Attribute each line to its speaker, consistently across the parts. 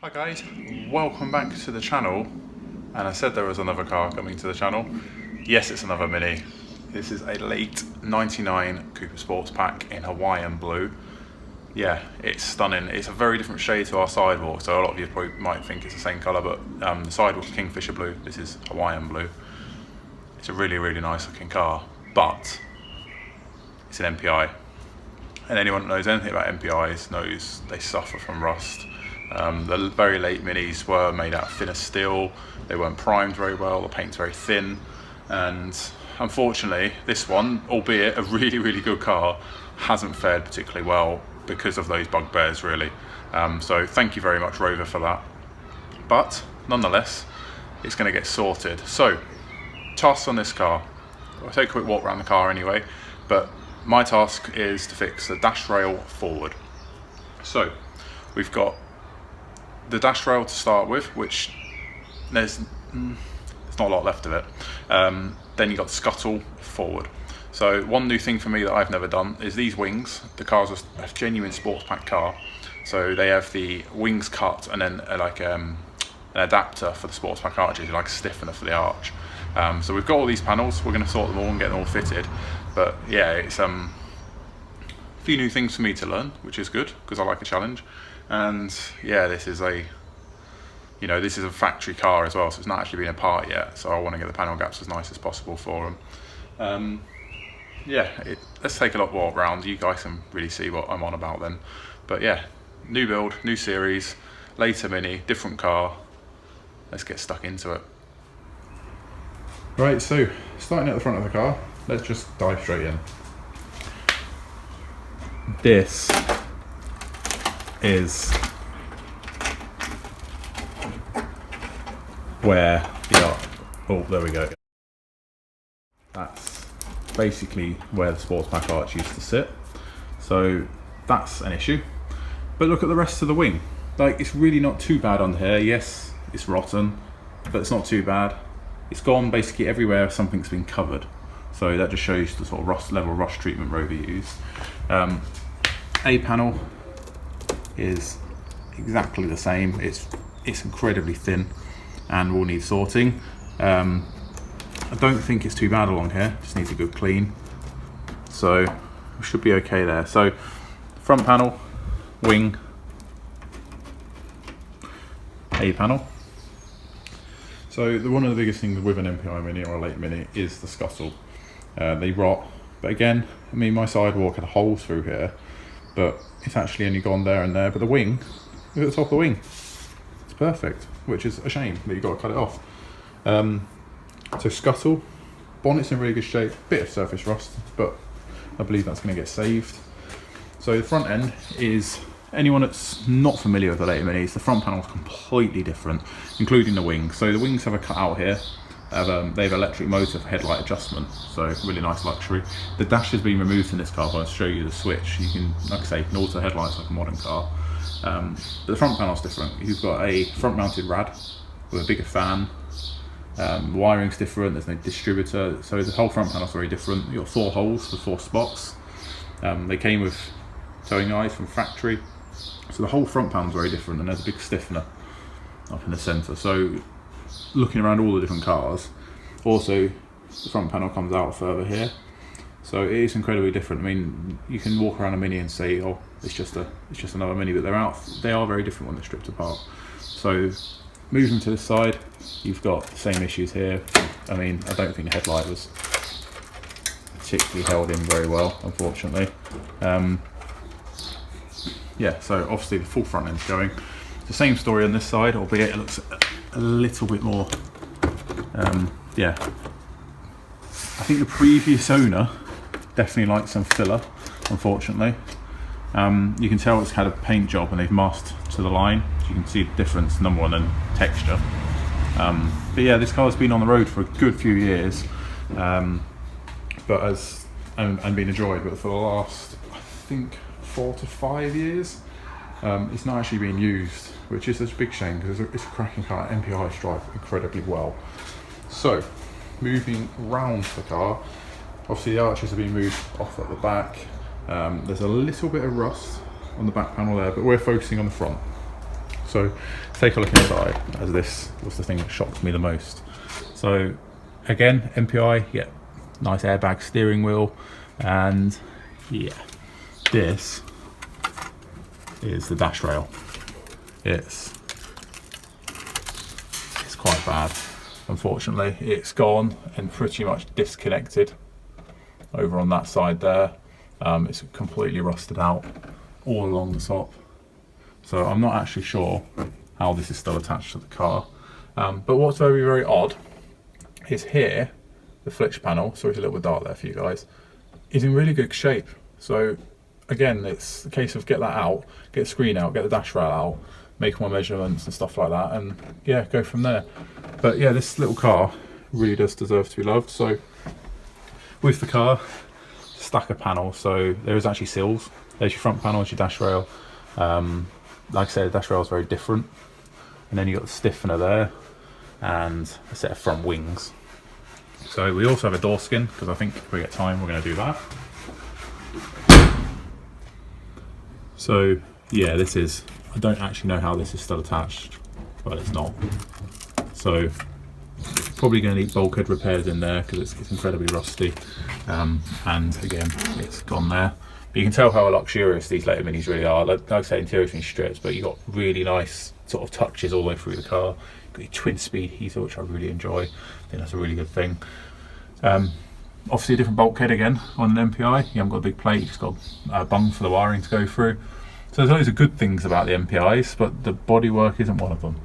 Speaker 1: Hi guys, welcome back to the channel. And I said there was another car coming to the channel. Yes, it's another Mini. This is a late 99 Cooper Sportspack in Hawaiian blue. Yeah, it's stunning. It's a very different shade to our sidewalk, so a lot of you probably might think it's the same colour, but the sidewalk's Kingfisher blue, this is Hawaiian blue. It's a really, really nice looking car, but it's an MPI. And anyone that knows anything about MPIs knows they suffer from rust. The very late Minis were made out of thinner steel, they weren't primed very well, the paint's very thin, and unfortunately this one, albeit a really, really good car, hasn't fared particularly well because of those bugbears really. So thank you very much Rover for that. But nonetheless, it's going to get sorted. So, tasks on this car. I'll take a quick walk around the car anyway, but my task is to fix the dash rail forward. So, we've got the dash rail to start with, which there's not a lot left of it. Then you've got the scuttle forward. So one new thing for me that I've never done is these wings. The car's a genuine sports pack car, so they have the wings cut and then an adapter for the sports pack arches, like a stiffener for the arch. So we've got all these panels, we're going to sort them all and get them all fitted. But yeah, it's a few new things for me to learn, which is good because I like a challenge. And yeah, this is a factory car as well, so it's not actually been apart yet, so I want to get the panel gaps as nice as possible for them. Yeah, let's take a look walk around. You guys can really see what I'm on about then. But yeah, new build, new series, later Mini, different car. Let's get stuck into it. Right, so starting at the front of the car, let's just dive straight in. This is where there we go. That's basically where the sports pack arch used to sit. So that's an issue. But look at the rest of the wing. Like, it's really not too bad on here. Yes, it's rotten, but it's not too bad. It's gone basically everywhere something's been covered. So that just shows the sort of rust treatment Rover used. A panel is exactly the same. It's incredibly thin and will need sorting. I don't think it's too bad along here, just needs a good clean. So we should be okay there. So front panel, wing, A panel. So one of the biggest things with an MPI Mini or a late Mini is the scuttle. They rot, but again, I mean, my sidewalk had holes through here, but it's actually only gone there and there. But the wing, look at the top of the wing, it's perfect, which is a shame that you've got to cut it off. So scuttle, bonnet's in really good shape, bit of surface rust, but I believe that's going to get saved. So the front end is, anyone that's not familiar with the later Minis, the front panel is completely different, including the wings. So the wings have a cutout here. They have electric motor for headlight adjustment, so really nice luxury. The dash has been removed in this car, but I'll show you the switch. You can, like I say, you can alter headlights like a modern car. But the front panel's different. You've got a front mounted rad with a bigger fan. The wiring's different, there's no distributor, so the whole front panel's very different. You've got 4 holes for 4 spots. They came with towing eyes from factory, so the whole front panel's very different, and there's a big stiffener up in the centre. So looking around all the different cars, also the front panel comes out further here, so it is incredibly different. I mean, you can walk around a Mini and say, oh, it's just another Mini, but they are very different when they're stripped apart. So moving to this side, you've got the same issues here. I mean, I don't think the headlight was particularly held in very well, unfortunately. Yeah, so obviously the full front end's going. It's the same story on this side, albeit it looks a little bit more, yeah. I think the previous owner definitely liked some filler, unfortunately. You can tell it's had a paint job and they've masked to the line. So you can see the difference, number one, in texture. But yeah, this car's been on the road for a good few years, and been enjoyed, but for the last, I think, 4 to 5 years, it's not actually being used, which is a big shame because it's a cracking car. MPIs drive incredibly well. So, moving round the car, obviously the arches have been moved off at the back. There's a little bit of rust on the back panel there, but we're focusing on the front. So let's take a look inside, as this was the thing that shocked me the most. So again, MPI, yeah, nice airbag steering wheel, and yeah, this is the dash rail. It's quite bad. Unfortunately, it's gone and pretty much disconnected over on that side there. It's completely rusted out all along the top. So I'm not actually sure how this is still attached to the car. But what's very, very odd is here, the flitch panel, sorry it's a little bit dark there for you guys, is in really good shape. So again, it's a case of get that out, get the screen out, get the dash rail out, make my measurements and stuff like that, and yeah, go from there. But yeah, this little car really does deserve to be loved. So with the car, stack of panels. So there is actually sills. There's your front panel, there's your dash rail. Like I said, the dash rail is very different. And then you've got the stiffener there and a set of front wings. So we also have a door skin, because I think if we get time, we're going to do that. So yeah, this is, I don't actually know how this is still attached, but it's not. So probably going to need bulkhead repairs in there, because it's incredibly rusty. And again, it's gone there. But you can tell how luxurious these later minis really are. Like I say, interior finish strips, but you've got really nice sort of touches all the way through the car. You've got your twin speed heater, which I really enjoy. I think that's a really good thing. Obviously a different bulkhead again on an MPI. You haven't got a big plate, you've just got a bung for the wiring to go through. So there's loads of good things about the MPIs, but the bodywork isn't one of them.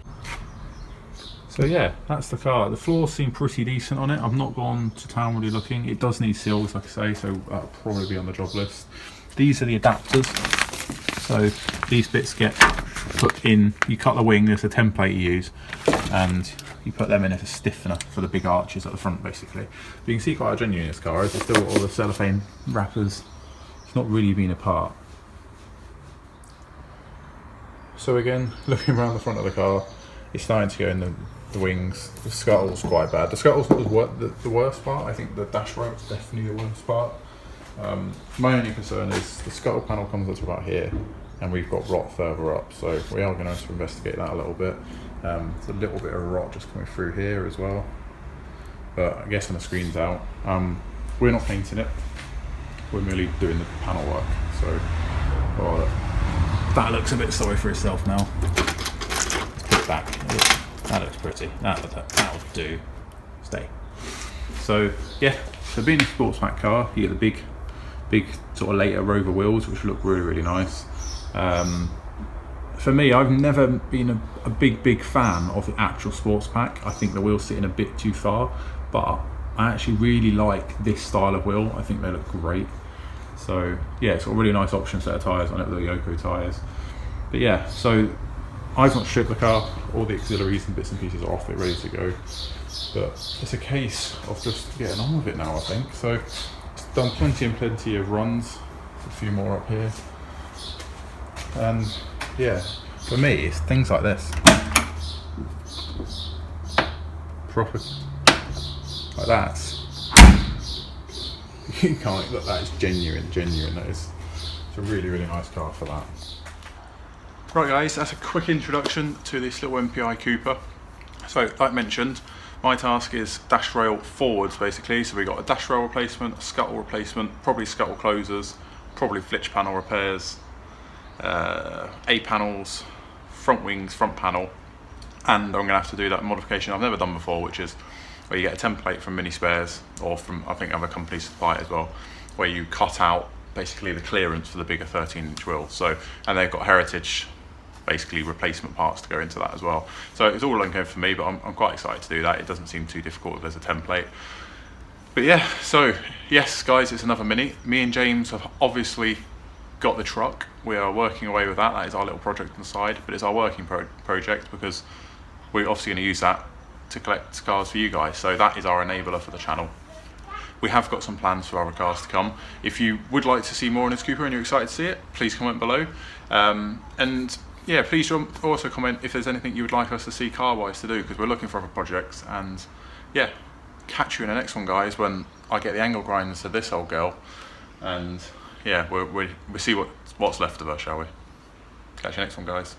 Speaker 1: So yeah, that's the car. The floors seem pretty decent on it. I've not gone to town really looking. It does need seals, like I say, so that'll probably be on the job list. These are the adapters. So these bits get put in, you cut the wing, there's a template you use, and you put them in as a stiffener for the big arches at the front basically. But you can see quite how genuine this car is. There's still all the cellophane wrappers. It's not really been apart. So again, looking around the front of the car, it's starting to go in the wings. The scuttle's quite bad. The scuttle's not the worst part. I think the dash rail is definitely the worst part. My only concern is the scuttle panel comes up to about here, and we've got rot further up, so we are going to have to investigate that a little bit. There's a little bit of rot just coming through here as well, but I guess when the screen's out, we're not painting it, we're merely doing the panel work. So that looks a bit sorry for itself now. Let's put it back. That looks pretty. That'll do. Stay. So yeah, so being a Sportspack car, you get the big sort of later Rover wheels, which look really, really nice. For me, I've never been a big fan of the actual Sportspack. I think the wheels sit in a bit too far, but I actually really like this style of wheel. I think they look great. So yeah, it's got a really nice option set of tyres on it, the Yoko tyres. But yeah, so I've not stripped the car. All the auxiliaries and bits and pieces are off it, ready to go. But it's a case of just getting on with it now, I think. So it's done plenty and plenty of runs. A few more up here. And yeah, for me, it's things like this. Proper, like that. You can't, look, that is genuine, that is. It's a really, really nice car for that. Right guys, that's a quick introduction to this little MPI Cooper. So, like mentioned, my task is dash rail forwards basically. So we got a dash rail replacement, a scuttle replacement, probably scuttle closers, probably flitch panel repairs, A panels, front wings, front panel, and I'm going to have to do that modification I've never done before, which is where you get a template from Mini Spares, or from I think other companies supply it as well, where you cut out basically the clearance for the bigger 13-inch wheel. So, and they've got Heritage basically replacement parts to go into that as well. So it's all okay for me, but I'm quite excited to do that. It doesn't seem too difficult if there's a template. But yeah, so yes guys, it's another Mini. Me and James have obviously got the truck. We are working away with that. That is our little project on the side, but it's our working project because we're obviously going to use that to collect cars for you guys. So that is our enabler for the channel. We have got some plans for other cars to come. If you would like to see more on this Cooper and you're excited to see it, please comment below. And yeah, please also comment if there's anything you would like us to see car-wise to do, because we're looking for other projects. And yeah, catch you in the next one, guys, when I get the angle grinders to this old girl. And yeah, we'll see what's left of her, shall we? Catch you next one, guys.